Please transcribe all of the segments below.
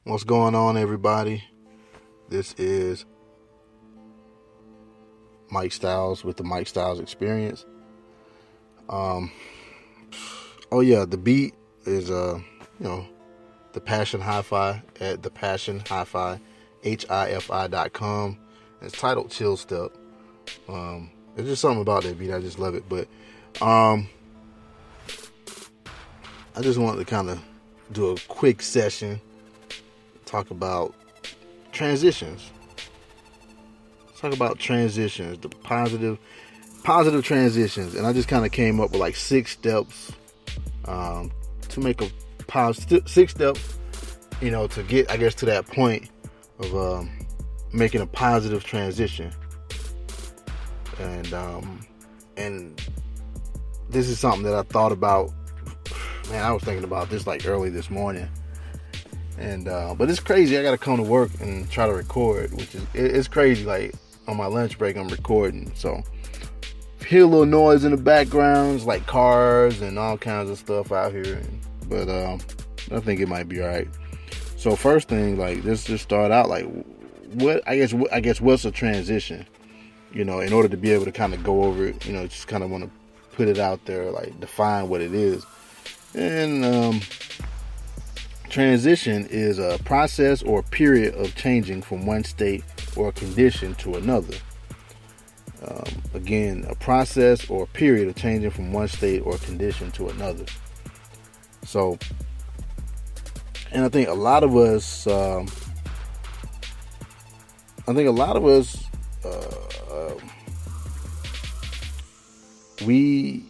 What's going on, everybody? This is Mike Styles with the Mike Styles Experience. The beat is the Passion Hi-Fi at the Passion Hi-Fi, HIFI.com. It's titled Chill Step. There's just something about that beat. I just love it. But I just wanted to kind of do a quick session, talk about transitions. Talk about transitions, the positive transitions. And I just kind of came up with like 6 steps to make a positive, 6 steps, to get, I guess, to that point of making a positive transition. And this is something that I thought about. Man, I was thinking about this like early this morning. But it's crazy. I got to come to work and try to record, which is, it's crazy. Like on my lunch break, I'm recording. So if you hear a little noise in the background, it's like cars and all kinds of stuff out here. But I think it might be all right. So first thing, like, let's just start out like, I guess what's a transition? In order to be able to kind of go over it, just kind of want to put it out there, like define what it is. And transition is a process or period of changing from one state or condition to another. Again, a process or period of changing from one state or condition to another. So, and I think a lot of us, we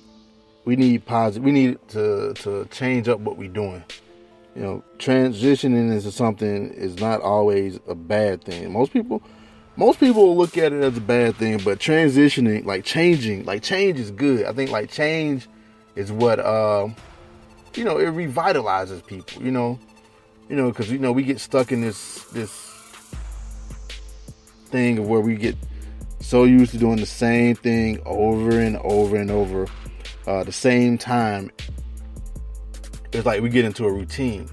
need positive. We need to change up what we're doing. Transitioning into something is not always a bad thing. Most people will look at it as a bad thing, but transitioning, change is good. I think like change is what, it revitalizes people, because, we get stuck in this thing of where we get so used to doing the same thing over and over and over, the same time. It's like we get into a routine,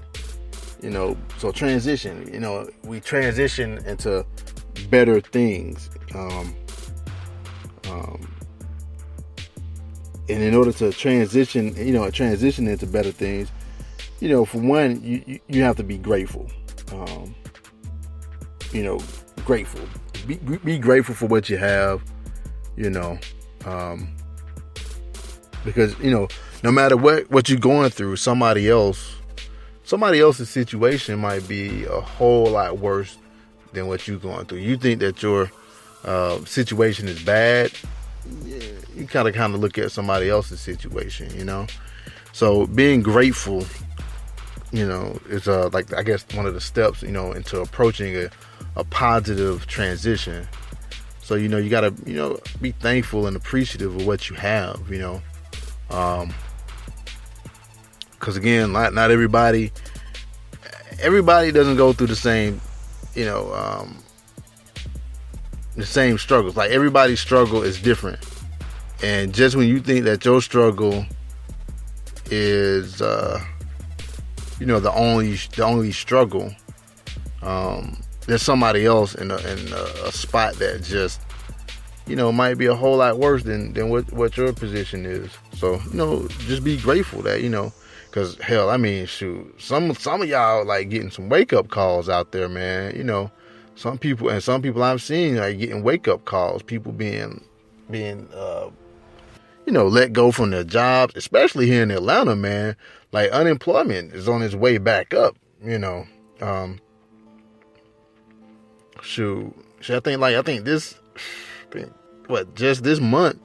so transition, we transition into better things. And in order to transition into better things, for one, you have to be grateful. Grateful. Be grateful for what you have, because, no matter what you're going through, somebody else's situation might be a whole lot worse than what you're going through. You think that your situation is bad, you kind of look at somebody else's situation, So being grateful, is like, I guess, one of the steps, into approaching a positive transition. So, you gotta, be thankful and appreciative of what you have, because again, not everybody doesn't go through the same, the same struggles. Like, everybody's struggle is different. And just when you think that your struggle is, the only struggle, there's somebody else in a spot that just, might be a whole lot worse than what your position is. So, just be grateful that, because hell, I mean, shoot, some of y'all like getting some wake up calls out there, man. Some people I've seen like getting wake up calls, people being let go from their jobs, especially here in Atlanta, man. Like, unemployment is on its way back up, shoot, I think just this month,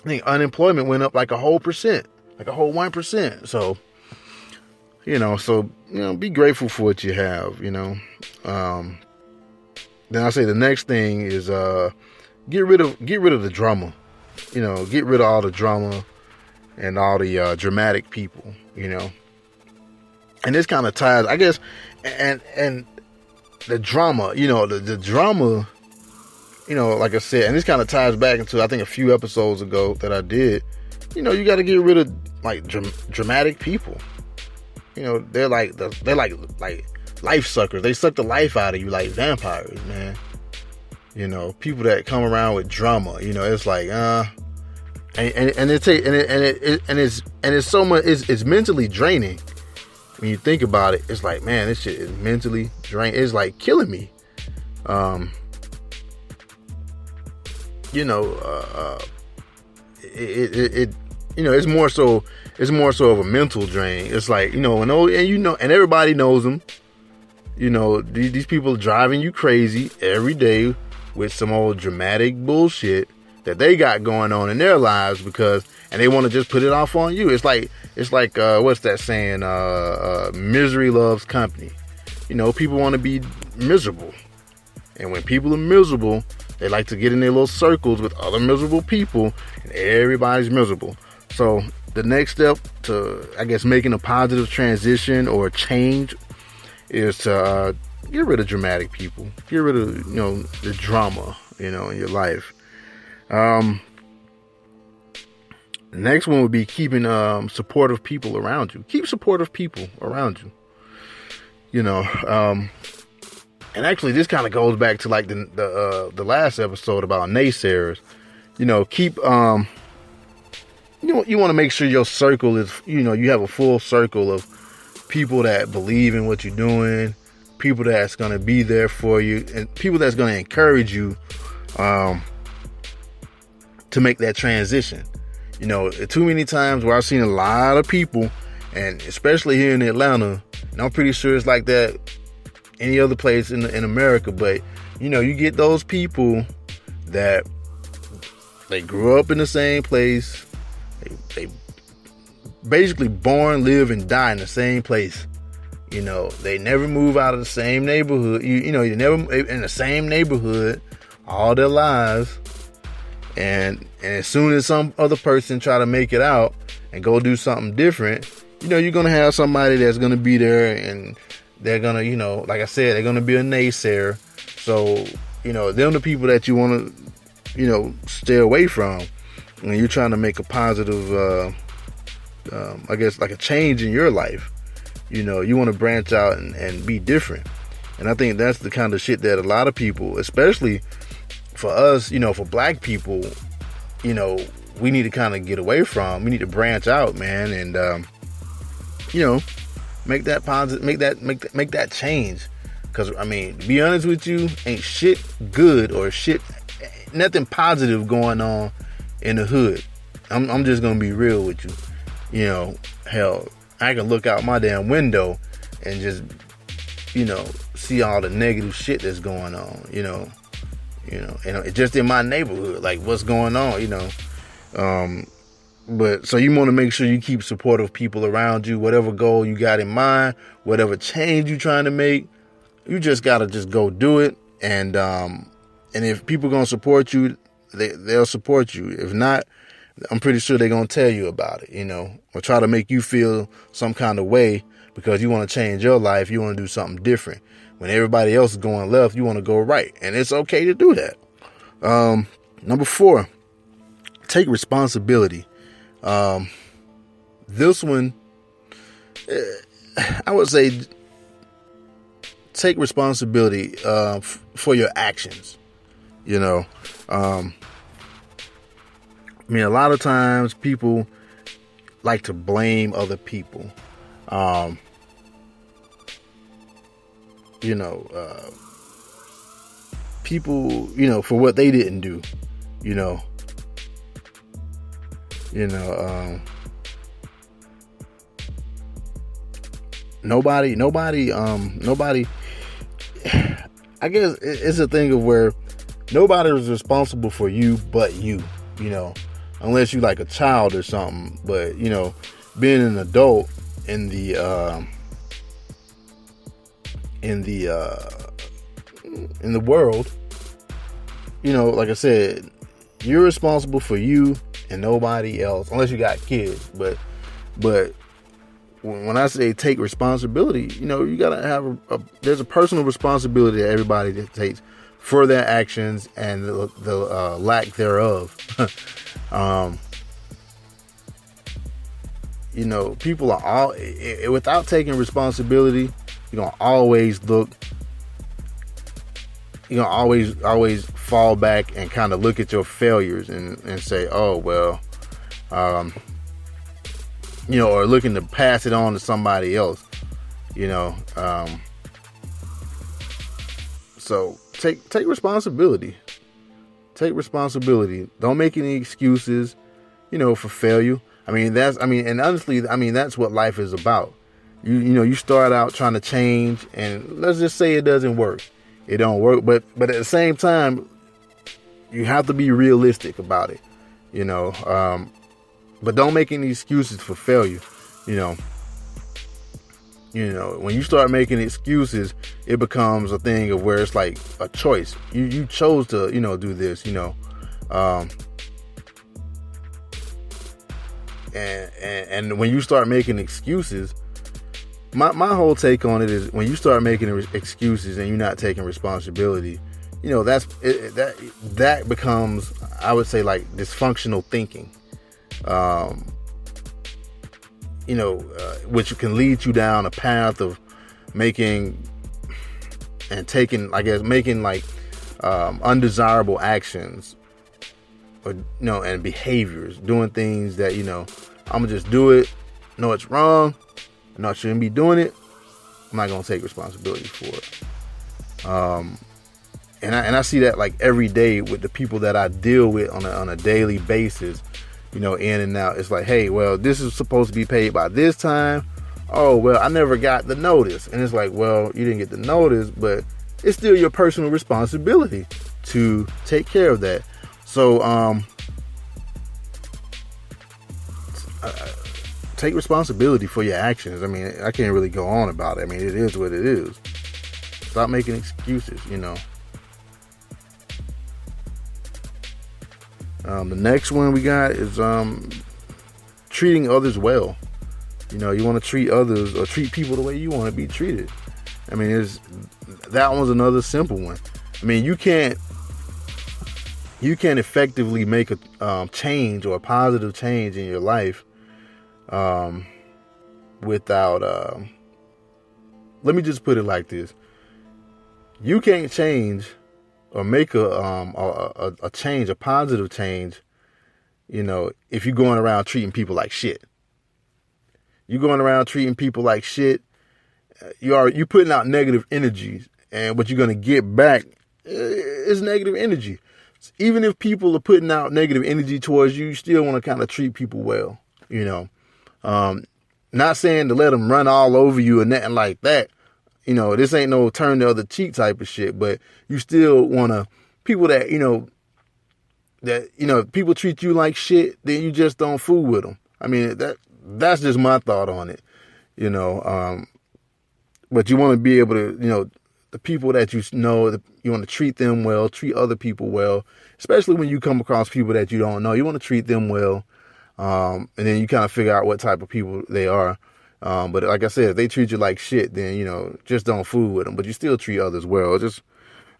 I think unemployment went up like a whole 1%. So, be grateful for what you have, Then I say the next thing is, get rid of the drama, get rid of all the drama and all the dramatic people, and this kind of ties, I guess, and the drama, the drama, like I said, and this kind of ties back into, I think, a few episodes ago that I did. You got to get rid of like dramatic people. they're like life suckers. They suck the life out of you like vampires, man. People that come around with drama. It's like it's so much. It's mentally draining when you think about it. It's like, man, this shit is mentally draining. It's like killing me. It's more so of a mental drain. It's like, and everybody knows them. These people are driving you crazy every day with some old dramatic bullshit that they got going on in their lives and they want to just put it off on you. It's like what's that saying? Misery loves company. People want to be miserable. And when people are miserable, they like to get in their little circles with other miserable people, and everybody's miserable. So the next step to, I guess, making a positive transition or change is to get rid of dramatic people. Get rid of, the drama, in your life. The next one would be keeping supportive people around you. Keep supportive people around you. And actually, this kind of goes back to like the last episode about naysayers. Keep you want to make sure your circle is, you have a full circle of people that believe in what you're doing, people that's going to be there for you, and people that's going to encourage you to make that transition. Too many times where I've seen a lot of people, and especially here in Atlanta, and I'm pretty sure it's like that any other place in America, but you get those people that they grew up in the same place, they basically born, live, and die in the same place. They never move out of the same neighborhood. You never in the same neighborhood all their lives, and as soon as some other person try to make it out and go do something different, you're gonna have somebody that's gonna be there, and they're gonna, like I said, they're gonna be a naysayer. So, them the people that you want to, stay away from when you're trying to make a positive, I guess, like a change in your life. You want to branch out and be different. And I think that's the kind of shit that a lot of people, especially for us, for black people, we need to kind of get away from. We need to branch out, man, and make that positive, make that change. Because to be honest with you, ain't shit good or nothing positive going on in the hood. I'm just gonna be real with you. Hell, I can look out my damn window and just see all the negative shit that's going on. And just in my neighborhood, like what's going on. But so you want to make sure you keep supportive people around you, whatever goal you got in mind, whatever change you're trying to make, you just got to just go do it. And if people going to support you, they'll support you. If not, I'm pretty sure they're going to tell you about it, or try to make you feel some kind of way because you want to change your life. You want to do something different. When everybody else is going left, you want to go right. And it's okay to do that. Number 4, take responsibility. This one, I would say, take responsibility for your actions. A lot of times people like to blame other people. People, for what they didn't do. Nobody, I guess it's a thing of where nobody is responsible for you but you, unless you like a child or something. But, being an adult in the world, like I said, you're responsible for you and nobody else, unless you got kids. But when I say take responsibility, you gotta have there's a personal responsibility that everybody takes for their actions and the lack thereof. people are all without taking responsibility. You're gonna always always fall back and kind of look at your failures and say, oh well, or looking to pass it on to somebody else. So take responsibility. Take responsibility. Don't make any excuses, for failure. And honestly, that's what life is about. You start out trying to change, and let's just say it doesn't work. It don't work, but at the same time, you have to be realistic about it. But don't make any excuses for failure. When you start making excuses, it becomes a thing of where it's like a choice. You chose to, do this, and when you start making excuses, my whole take on it is when you start making excuses and you're not taking responsibility, that becomes, I would say, like dysfunctional thinking. Which can lead you down a path of making undesirable actions or, and behaviors, doing things that, I'm gonna just do it. No, it's wrong. I shouldn't be doing it. I'm not gonna take responsibility for it. And I see that like every day with the people that I deal with on a daily basis, in and out. It's like, hey, well, this is supposed to be paid by this time. Oh, well, I never got the notice. And it's like, well, you didn't get the notice, but it's still your personal responsibility to take care of that. So, take responsibility for your actions. I can't really go on about it. It is what it is. Stop making excuses, The next one we got is treating others well. You want to treat others or treat people the way you want to be treated. That one's another simple one. You can't effectively make a change or a positive change in your life without. Let me just put it like this: you can't change or make a change, a positive change, if you're going around treating people like shit. You're going around treating people like shit. You're putting out negative energies, and what you're going to get back is negative energy. Even if people are putting out negative energy towards you, you still want to kind of treat people well. Not saying to let them run all over you or nothing like that. This ain't no turn the other cheek type of shit, but you still want to, people that, if people treat you like shit, then you just don't fool with them. That's just my thought on it, but you want to be able to, the people that you want to treat them well, treat other people well, especially when you come across people that you don't know. You want to treat them well, and then you kind of figure out what type of people they are. But like I said, if they treat you like shit, then, just don't fool with them, but you still treat others well.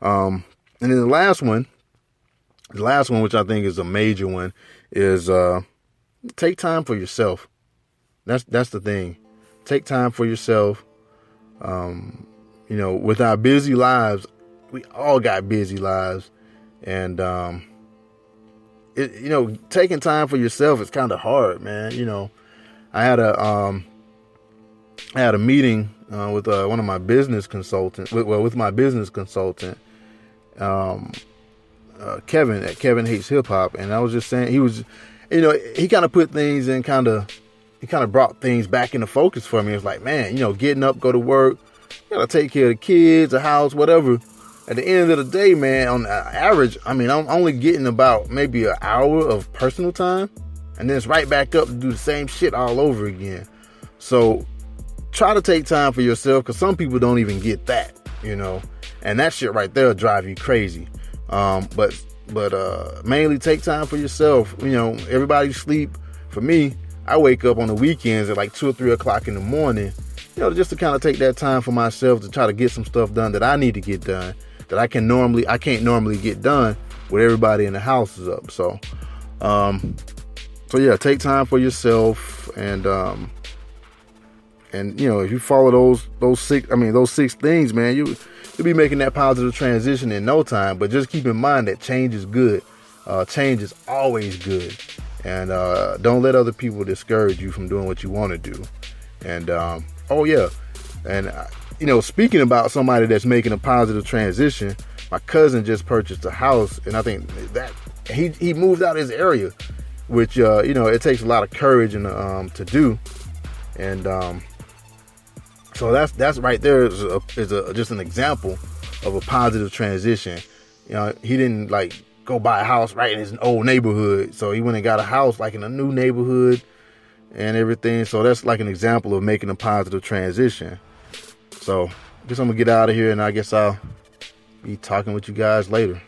And then the last one, which I think is a major one, is, take time for yourself. That's the thing. Take time for yourself. With our busy lives, we all got busy lives, and, taking time for yourself is kind of hard, man. I had a meeting with one of my business consultants, with my business consultant, Kevin at Kevin Hates Hip Hop, and I was just saying he kind of put things in he kind of brought things back into focus for me. It's like, man, getting up, go to work, you gotta take care of the kids, the house, whatever. At the end of the day, man, on average, I'm only getting about maybe an hour of personal time, and then it's right back up to do the same shit all over again. So try to take time for yourself, because some people don't even get that, and that shit right there will drive you crazy. But mainly take time for yourself. Everybody sleep. For me, I wake up on the weekends at like 2 or 3 o'clock in the morning, just to kind of take that time for myself to try to get some stuff done that I need to get done, that I can't normally get done with everybody in the house is up. So, So yeah, take time for yourself, and you know, if you follow those six things, man, you'll be making that positive transition in no time. But just keep in mind that change is good. Change is always good, and don't let other people discourage you from doing what you want to do. And oh yeah, and you know, speaking about somebody that's making a positive transition, my cousin just purchased a house, and I think that he moved out of his area, which you know, it takes a lot of courage and to do, and so that's right there is just an example of a positive transition. You know, he didn't like go buy a house right in his old neighborhood, so he went and got a house like in a new neighborhood and everything. So that's like an example of making a positive transition. So I guess I'm gonna get out of here, and I guess I'll be talking with you guys later.